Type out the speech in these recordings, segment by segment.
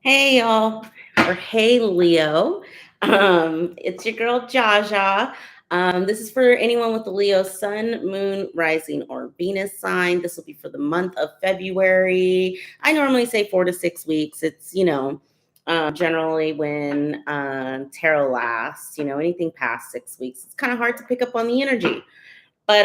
Hey y'all, or hey Leo. It's your girl Jaja. This is for anyone with the Leo Sun, Moon, Rising, or Venus sign. This will be for the month of February. I normally say 4 to 6 weeks. It's generally when tarot lasts. Anything past 6 weeks, it's kind of hard to pick up on the energy. But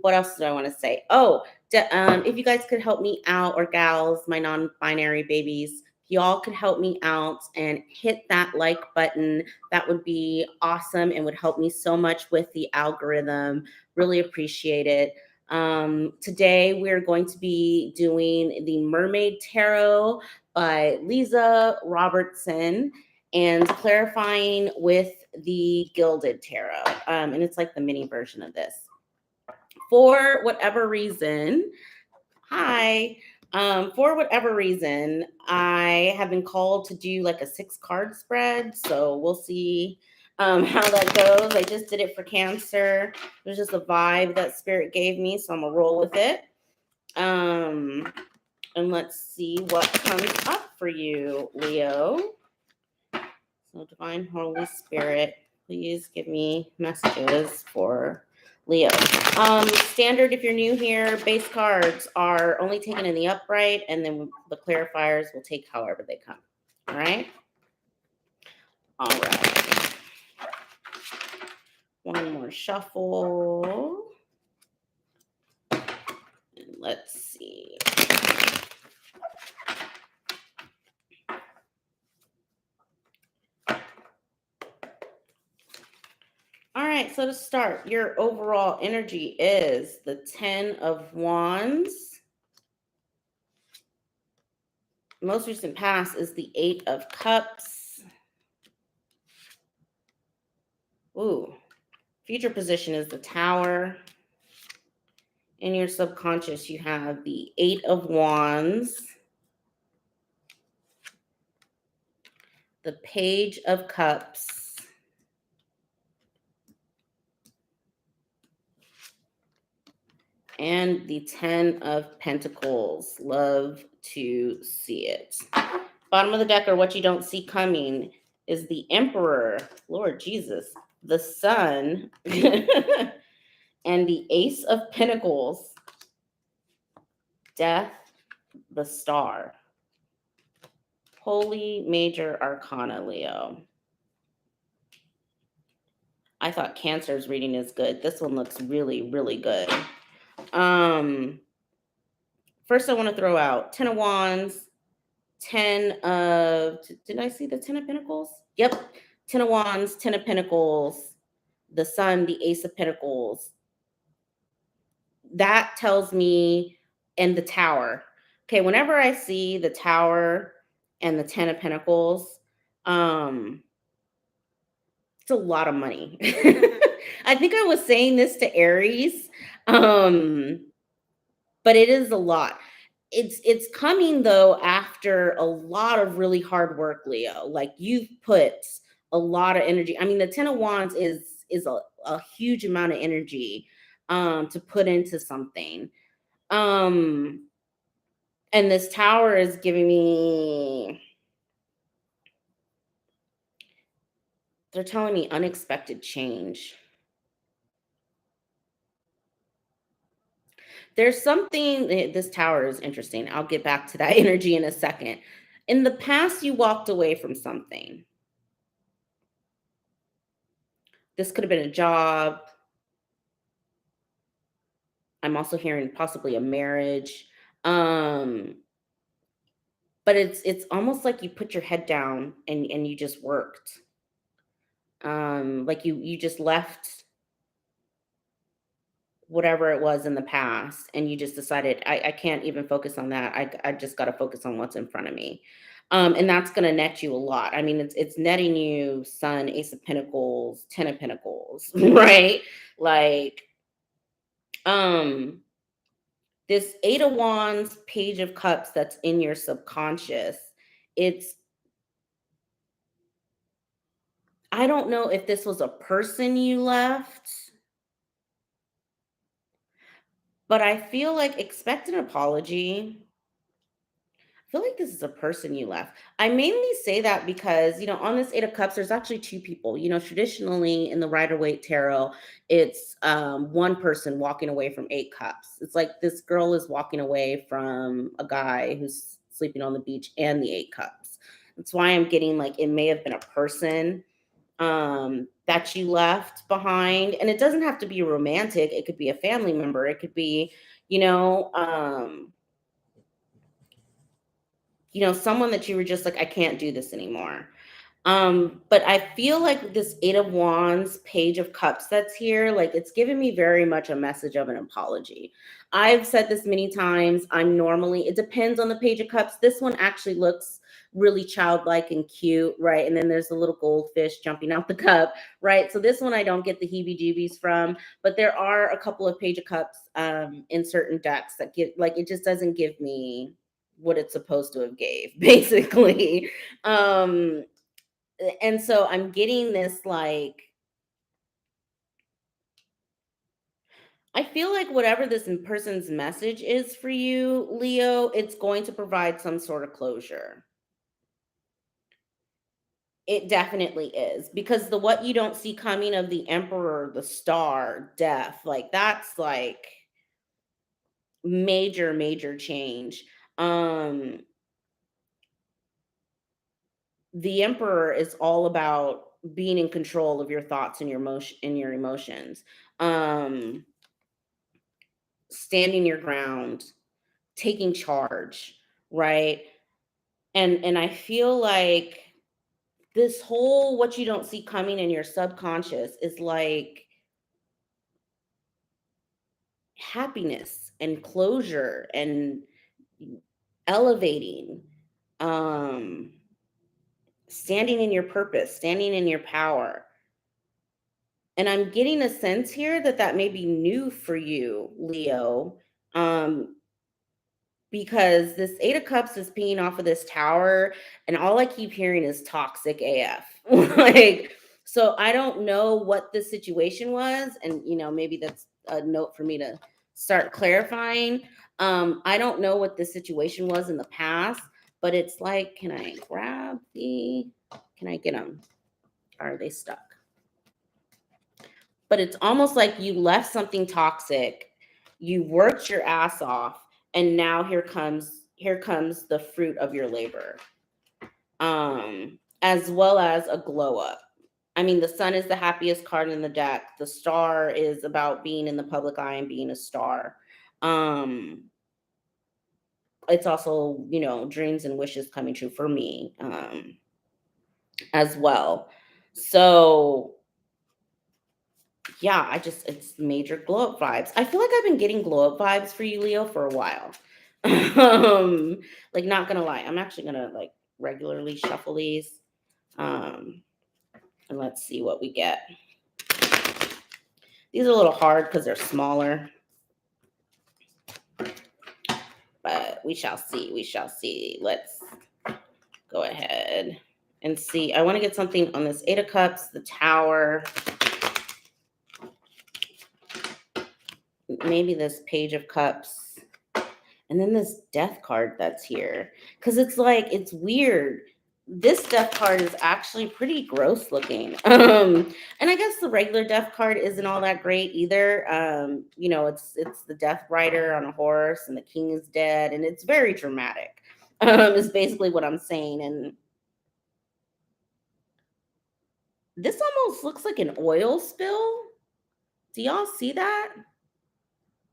what else do I want to say? Oh, if you guys could help me out, or gals, my non-binary babies, if y'all could help me out and hit that like button, that would be awesome and would help me so much with the algorithm. Really appreciate it. Today we're going to be doing the Mermaid Tarot by Lisa Robertson and clarifying with the Gilded Tarot. And it's like the mini version of this. For whatever reason, hi. For whatever reason, I have been called to do like a 6 card spread. So we'll see how that goes. I just did it for Cancer. It was just a vibe that Spirit gave me. So I'm going to roll with it. And let's see what comes up for you, Leo. So, Divine Holy Spirit, please give me messages for Leo. Standard, if you're new here, base cards are only taken in the upright, and then the clarifiers will take however they come. All right? All right. One more shuffle. And let's see. All right, so to start, your overall energy is the 10 of Wands. Most recent past is the 8 of Cups. Ooh, future position is the Tower. In your subconscious, you have the 8 of Wands, the Page of Cups, and the 10 of Pentacles. Love to see it. Bottom of the deck, or what you don't see coming, is the Emperor, Lord Jesus, the Sun, and the Ace of Pentacles, Death, the Star. Holy Major Arcana, Leo. I thought Cancer's reading is good. This one looks really, really good. First I want to throw out 10 of Wands, 10 of, did I see the 10 of Pentacles? Yep. 10 of Wands, 10 of Pentacles, the Sun, the Ace of Pentacles. That tells me, and the Tower. Okay, whenever I see the Tower and the 10 of Pentacles, it's a lot of money. I think I was saying this to Aries, but it is a lot. It's coming though after a lot of really hard work, Leo. Like, you've put a lot of energy. I mean, the 10 of Wands is a huge amount of energy to put into something. And this Tower is giving me, they're telling me unexpected change. There's something, this Tower is interesting. I'll get back to that energy in a second. In the past, you walked away from something. This could have been a job. I'm also hearing possibly a marriage. But it's almost like you put your head down and you just worked. Like you just left whatever it was in the past, and you just decided, I can't even focus on that. I just got to focus on what's in front of me. And that's going to net you a lot. I mean, it's netting you Sun, Ace of Pentacles, 10 of Pentacles, right? Like, this 8 of Wands, Page of Cups that's in your subconscious. I don't know if this was a person you left, but I feel like expect an apology. I feel like this is a person you left. I mainly say that because, on this Eight of Cups, there's actually two people. Traditionally in the Rider-Waite Tarot, it's one person walking away from Eight Cups. It's like this girl is walking away from a guy who's sleeping on the beach and the Eight Cups. That's why I'm getting like it may have been a person that you left behind. And it doesn't have to be romantic, it could be a family member, it could be, you know, um, someone that you were just like, I can't do this anymore. But I feel like this Eight of Wands, Page of Cups that's here, like it's giving me very much a message of an apology. I've said this many times. It depends on the Page of Cups. This one actually looks really childlike and cute, right? And then there's a little goldfish jumping out the cup, right? So this one I don't get the heebie-jeebies from, but there are a couple of Page of Cups in certain decks that give, like, it just doesn't give me what it's supposed to have gave, basically. Um, and so I'm getting this like, I feel like whatever this person's message is for you, Leo, it's going to provide some sort of closure. It definitely is, because the what you don't see coming of the Emperor, the Star, death, like that's like major, major change. Um, the Emperor is all about being in control of your thoughts and your emotions. Um, Standing your ground, taking charge, right? And I feel like this whole what you don't see coming in your subconscious is like happiness and closure and elevating, um standing in your purpose, standing in your power. And I'm getting a sense here that that may be new for you, Leo. Um because this Eight of Cups is peeing off of this tower, and all I keep hearing is toxic AF. Like, so I don't know what the situation was, and maybe that's a note for me to start clarifying. I don't know what the situation was in the past, but it's like, can I get them? Are they stuck? But it's almost like you left something toxic, you worked your ass off, and now here comes the fruit of your labor. As well as a glow up. I mean, the sun is the happiest card in the deck. The star is about being in the public eye and being a star. Um, it's also, dreams and wishes coming true for me, as well. So yeah, it's major glow up vibes. I feel like I've been getting glow up vibes for you, Leo, for a while. um, like, not gonna lie, I'm actually gonna like regularly shuffle these. Um, and let's see what we get. These are a little hard because they're smaller, but we shall see. We shall see. Let's go ahead and see. I want to get something on this Eight of Cups, the Tower, maybe this Page of Cups, and then this Death card that's here. Because it's like, it's weird. This Death card is actually pretty gross looking. And I guess the regular Death card isn't all that great either. It's the Death Rider on a horse, and the king is dead, and it's very dramatic. Is basically what I'm saying. And this almost looks like an oil spill. Do y'all see that?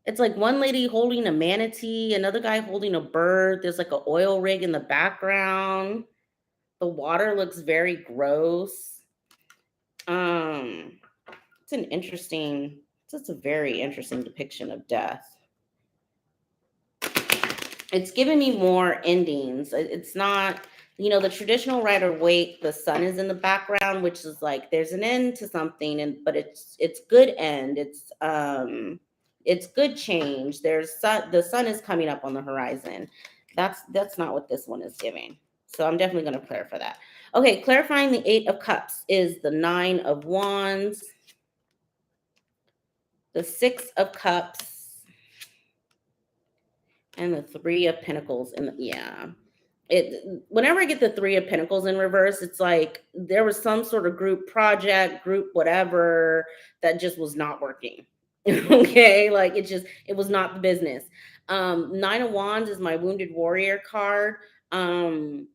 It's like one lady holding a manatee, another guy holding a bird. There's like an oil rig in the background. The water looks very gross. Um, it's a very interesting depiction of death. It's giving me more endings. It's not, the traditional Rider-Waite, the sun is in the background, which is like there's an end to something, but it's good end. It's good change. The sun is coming up on the horizon. That's not what this one is giving. So I'm definitely going to clarify that. Okay, clarifying the Eight of Cups is the Nine of Wands, the Six of Cups, and the Three of Pentacles. Yeah. Whenever I get the Three of Pentacles in reverse, it's like there was some sort of group project, group whatever that just was not working. Okay, like it was not the business. Nine of Wands is my wounded warrior card. Um,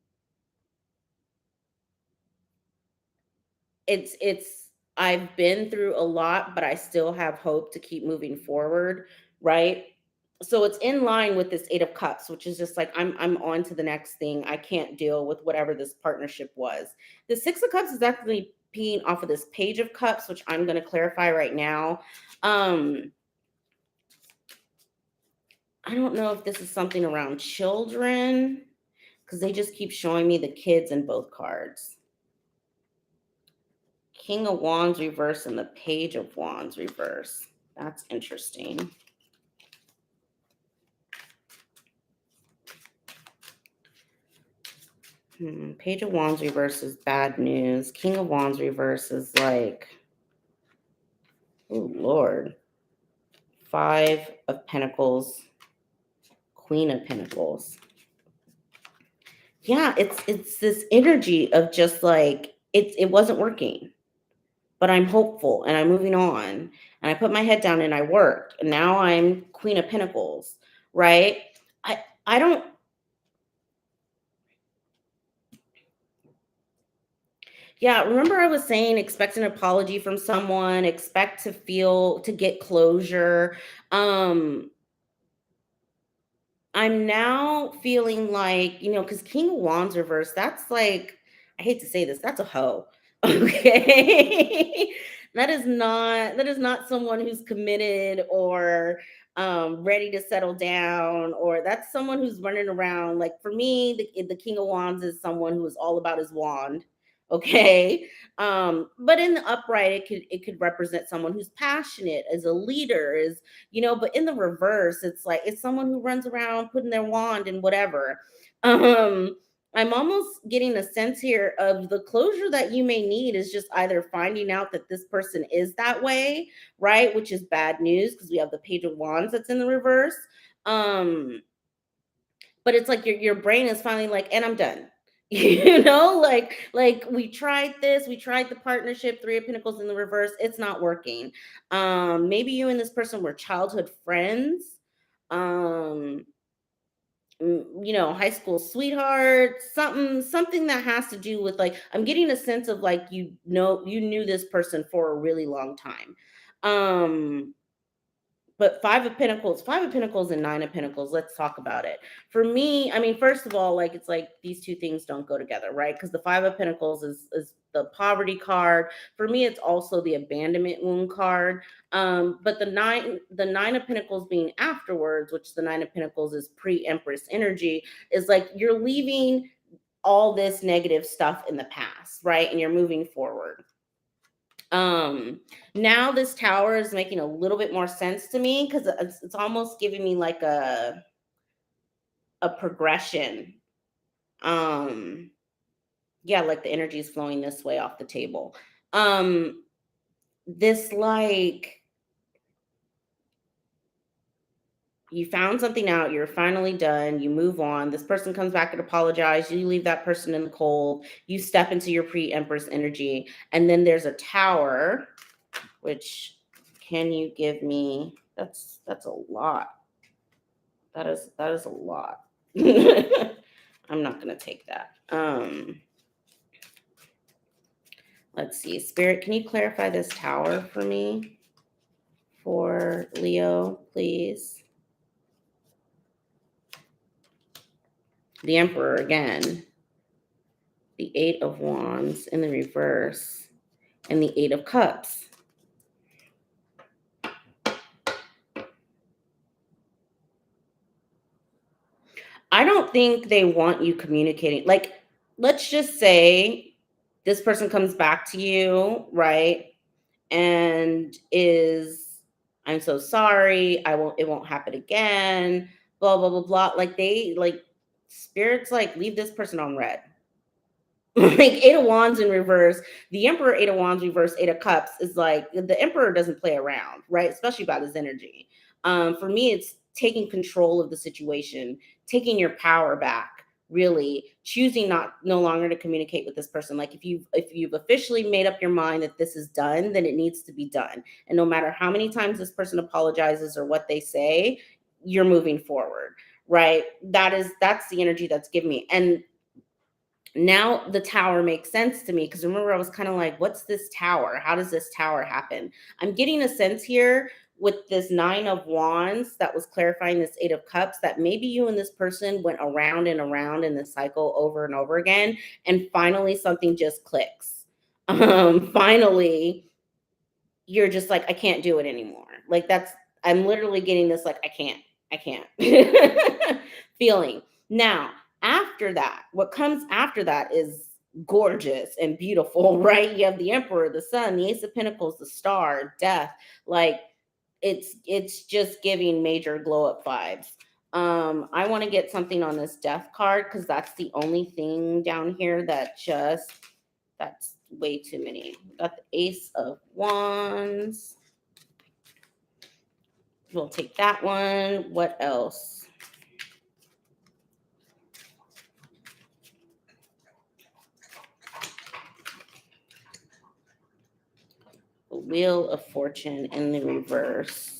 it's I've been through a lot, but I still have hope to keep moving forward, right? So it's in line with this 8 of cups, which is just like I'm on to the next thing. I can't deal with whatever this partnership was. The 6 of cups is actually peeing off of this page of cups, which I'm going to clarify right now. um I don't know if this is something around children, because they just keep showing me the kids in both cards. King of Wands reverse and the Page of Wands reverse. That's interesting. Page of Wands reverse is bad news. King of Wands reverse is like, oh Lord. 5 of Pentacles, Queen of Pentacles. Yeah, it's this energy of just like it wasn't working, but I'm hopeful and I'm moving on. And I put my head down and I worked. And now I'm Queen of Pentacles, right? I don't. Yeah, remember I was saying expect an apology from someone, expect to get closure. Um I'm now feeling like, because King of Wands reverse, that's like, I hate to say this, that's a hoe. Okay. That is not someone who's committed or ready to settle down, or that's someone who's running around. Like for me, the King of Wands is someone who is all about his wand. Okay. But in the upright, it could represent someone who's passionate, as a leader, but in the reverse, it's like it's someone who runs around putting their wand and whatever. um I'm almost getting a sense here of the closure that you may need is just either finding out that this person is that way, right, which is bad news because we have the Page of Wands that's in the reverse. um but it's like your brain is finally like, and I'm done. Like we tried the partnership, Three of Pentacles in the reverse, it's not working. Maybe you and this person were childhood friends, um high school sweetheart, something that has to do with, like, I'm getting a sense of like, you knew this person for a really long time. um but Five of Pentacles and Nine of Pentacles, let's talk about it. For me, I mean, first of all, like it's like these two things don't go together, right? Because the Five of Pentacles is the poverty card. For me, it's also the abandonment wound card. But the Nine of Pentacles being afterwards, which the Nine of Pentacles is pre-Empress energy, is like you're leaving all this negative stuff in the past, right? And you're moving forward. Now this tower is making a little bit more sense to me because it's almost giving me like a progression. um yeah, like the energy is flowing this way off the table. um this, like, you found something out, you're finally done, you move on, this person comes back and apologize, you leave that person in the cold, you step into your pre-Empress energy, and then there's a tower, which, can you give me, that's a lot. That is a lot. I'm not gonna take that. Let's see. Spirit, can you clarify this tower for me for Leo, please? The Emperor again. The Eight of Wands in the reverse, and the Eight of Cups. I don't think they want you communicating. Like, let's just say this person comes back to you, right? And is, I'm so sorry, it won't happen again, blah, blah, blah, blah. Like spirits like leave this person on red. Like Eight of Wands in reverse, the Emperor, Eight of Wands reverse, Eight of Cups is like the Emperor doesn't play around, right? Especially about his energy. For me, it's taking control of the situation, taking your power back. really choosing no longer to communicate with this person. Like if you've officially made up your mind that this is done, then it needs to be done. And no matter how many times this person apologizes or what they say, you're moving forward, right? That's the energy that's giving me. And now the tower makes sense to me, because remember I was kind of like, what's this tower? How does this tower happen? I'm getting a sense here with this 9 of Wands that was clarifying this 8 of Cups, that maybe you and this person went around and around in this cycle over and over again, and finally something just clicks. Finally you're just like, I can't do it anymore. Like I'm literally getting this, like, I can't feeling. Now, after that, what comes after that is gorgeous and beautiful, right? You have the Emperor, the Sun, the Ace of Pentacles, the Star, Death. Like it's just giving major glow up vibes. I want to get something on this Death card, because that's the only thing down here that's way too many. Got the Ace of Wands. We'll take that one. What else? The Wheel of Fortune in the reverse.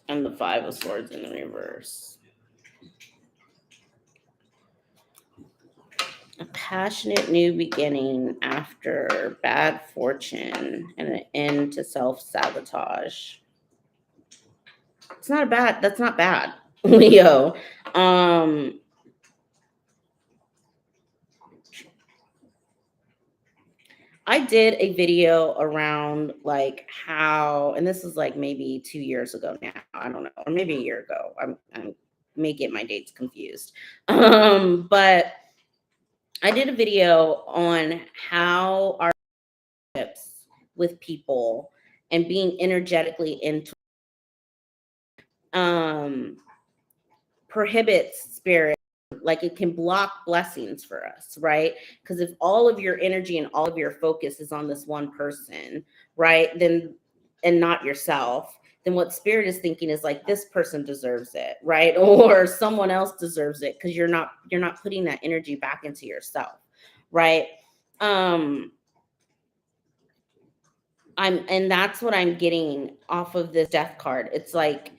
And the Five of Swords in the reverse. A passionate new beginning after bad fortune and an end to self-sabotage. That's not bad, Leo. I did a video around like how, and this is like maybe 2 years ago now, I don't know, or maybe a year ago. I may get my dates confused. But I did a video on how our relationships with people and being energetically into prohibits spirit. Like it can block blessings for us, right? Because if all of your energy and all of your focus is on this one person, right, then and not yourself, then what spirit is thinking is like, this person deserves it, right? Or someone else deserves it, because you're not putting that energy back into yourself, right? And that's what I'm getting off of this Death card. It's like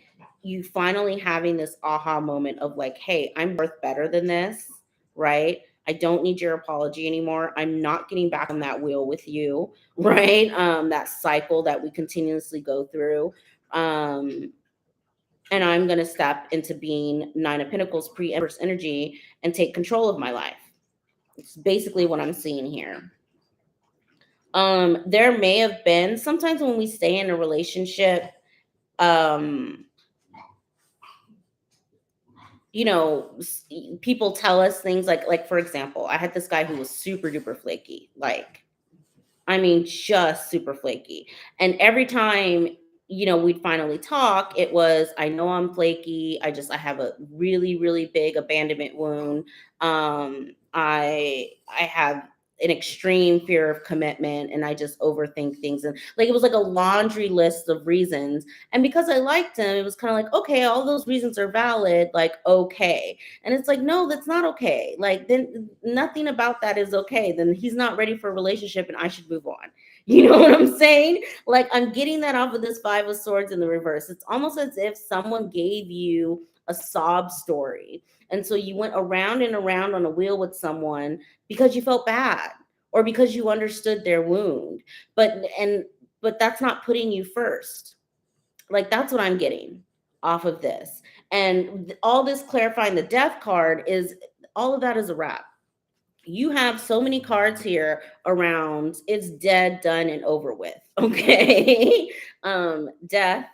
you finally having this aha moment of like, hey, I'm worth better than this, right? I don't need your apology anymore. I'm not getting back on that wheel with you, right? That cycle that we continuously go through. And I'm going to step into being 9 of Pentacles, pre-Empress energy, and take control of my life. It's basically what I'm seeing here. There may have been sometimes when we stay in a relationship, you know, people tell us things like for example, I had this guy who was super duper flaky, like, I mean, just super flaky. And every time, we'd finally talk, it was, I know I'm flaky. I have a really, really big abandonment wound. I have an extreme fear of commitment, and I just overthink things. And like, it was like a laundry list of reasons. And because I liked him, it was kind of like, okay, all those reasons are valid. Like, okay. And it's like, no, that's not okay. Like, then nothing about that is okay. Then he's not ready for a relationship and I should move on. You know what I'm saying? Like, I'm getting that off of this Five of Swords in the reverse. It's almost as if someone gave you a sob story. And so you went around and around on a wheel with someone because you felt bad or because you understood their wound. But that's not putting you first. Like, that's what I'm getting off of this. And all this clarifying the Death card is, all of that is a wrap. You have so many cards here around, it's dead, done, and over with. Okay. Death,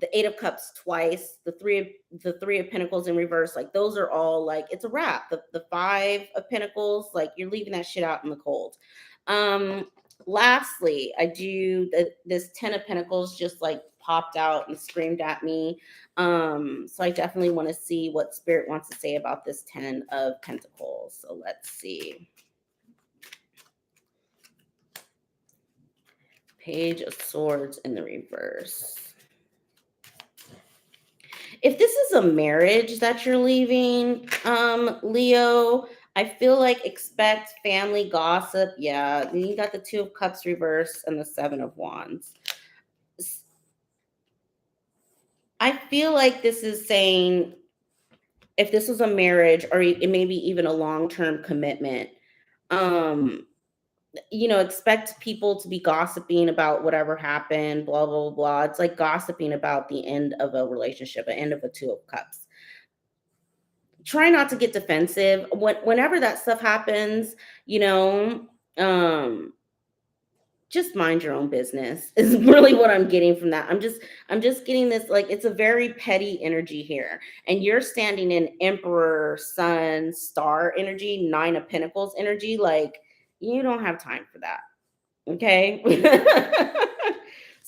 the 8 of Cups twice, the three of Pentacles in reverse. Like, those are all like, it's a wrap. The 5 of Pentacles, like, you're leaving that shit out in the cold. Lastly, I do this 10 of Pentacles just like popped out and screamed at me. So I definitely want to see what Spirit wants to say about this 10 of Pentacles. So let's see. Page of Swords in the reverse. If this is a marriage that you're leaving, Leo, I feel like expect family gossip. Yeah, then you got the Two of Cups reverse and the Seven of Wands. I feel like this is saying if this was a marriage or it may be even a long-term commitment, um, expect people to be gossiping about whatever happened, blah, blah, blah. It's like gossiping about the end of a relationship, the end of a Two of Cups. Try not to get defensive. Whenever that stuff happens, you know, um, just mind your own business is really what I'm getting from that. I'm just getting this, like, it's a very petty energy here. And you're standing in Emperor, Sun, Star energy, Nine of Pentacles energy. Like, you don't have time for that. Okay.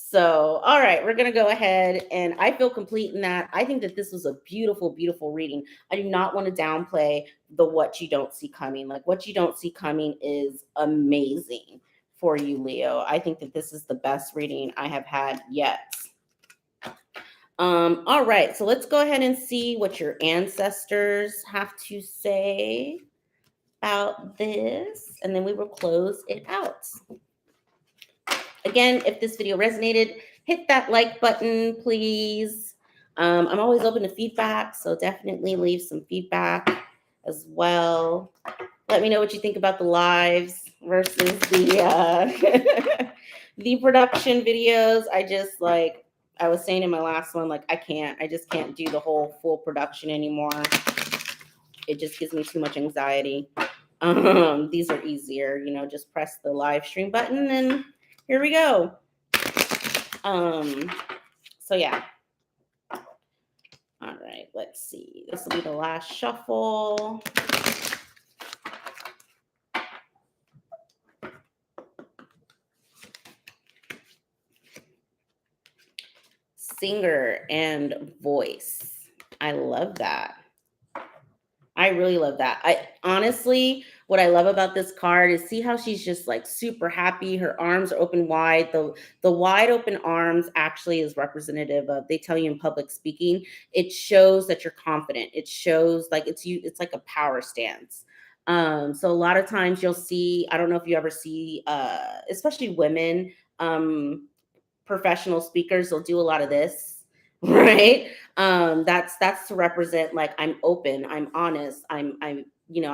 So, all right, we're going to go ahead, and I feel complete in that. I think that this was a beautiful, beautiful reading. I do not want to downplay the what you don't see coming. Like, what you don't see coming is amazing for you, Leo. I think that this is the best reading I have had yet. All right, so let's go ahead and see what your ancestors have to say about this, and then we will close it out. Again, if this video resonated, hit that like button, please. I'm always open to feedback, so definitely leave some feedback as well. Let me know what you think about the lives versus the the production videos. I was saying in my last one, like I just can't do the whole full production anymore. It just gives me too much anxiety. These are easier, just press the live stream button and here we go. So yeah. All right, let's see. This will be the last shuffle. Singer and voice. I love that. I really love that. I honestly, what I love about this card is see how she's just like super happy. Her arms are open wide. The wide open arms actually is representative of, they tell you in public speaking, it shows that you're confident. It shows like it's like a power stance. So a lot of times you'll see, I don't know if you ever see especially women, professional speakers, they'll do a lot of this, right? That's to represent like I'm open, I'm honest, I'm I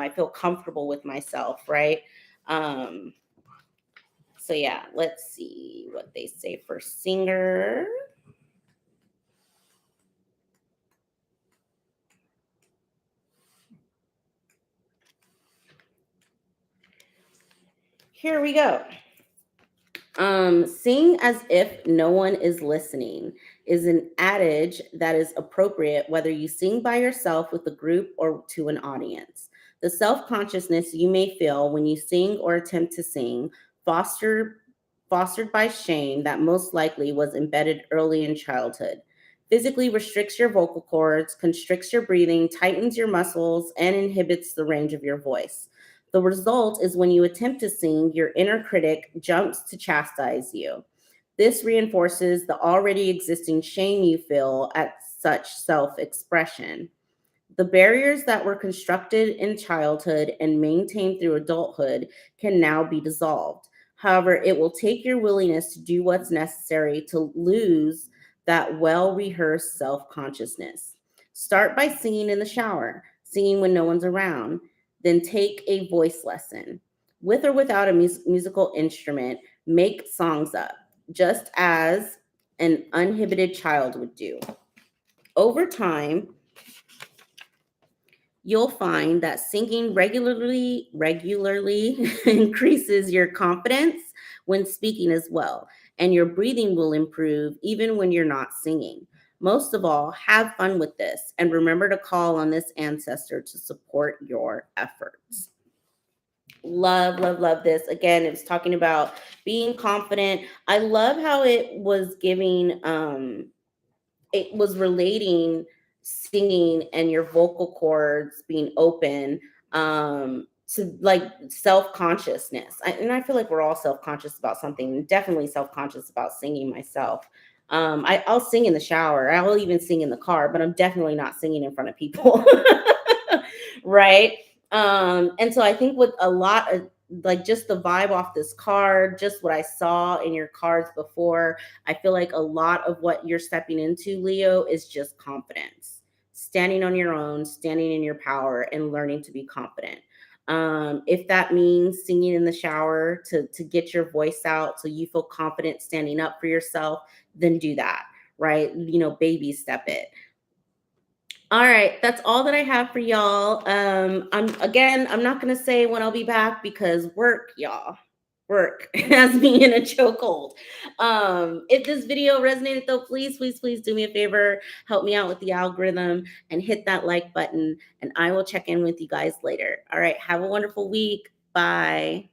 feel comfortable with myself, right? So yeah, let's see what they say for singer. Here we go. Sing as if no one is listening is an adage that is appropriate whether you sing by yourself with a group or to an audience. The self-consciousness you may feel when you sing or attempt to sing, fostered by shame that most likely was embedded early in childhood, physically restricts your vocal cords, constricts your breathing, tightens your muscles, and inhibits the range of your voice. The result is when you attempt to sing, your inner critic jumps to chastise you. This reinforces the already existing shame you feel at such self expression. The barriers that were constructed in childhood and maintained through adulthood can now be dissolved. However, it will take your willingness to do what's necessary to lose that well rehearsed self consciousness. Start by singing in the shower, singing when no one's around. Then take a voice lesson. With or without a musical instrument, make songs up, just as an uninhibited child would do. Over time, you'll find that singing regularly increases your confidence when speaking as well, and your breathing will improve even when you're not singing. Most of all, have fun with this and remember to call on this ancestor to support your efforts. Love, love, love this. Again, it was talking about being confident. I love how it was giving, it was relating singing and your vocal cords being open to like self-consciousness. And I feel like we're all self-conscious about something, definitely self-conscious about singing myself. I'll sing in the shower. I will even sing in the car, but I'm definitely not singing in front of people. Right. And so I think with a lot of like just the vibe off this card, just what I saw in your cards before, I feel like a lot of what you're stepping into, Leo, is just confidence. Standing on your own, standing in your power, and learning to be confident. If that means singing in the shower to get your voice out so you feel confident standing up for yourself, then do that, right? Baby step it. All right, that's all that I have for y'all. I'm not gonna say when I'll be back because work, y'all. Work has me in a chokehold. If this video resonated though, please, please, please do me a favor, help me out with the algorithm and hit that like button, and I will check in with you guys later. All right, have a wonderful week. Bye.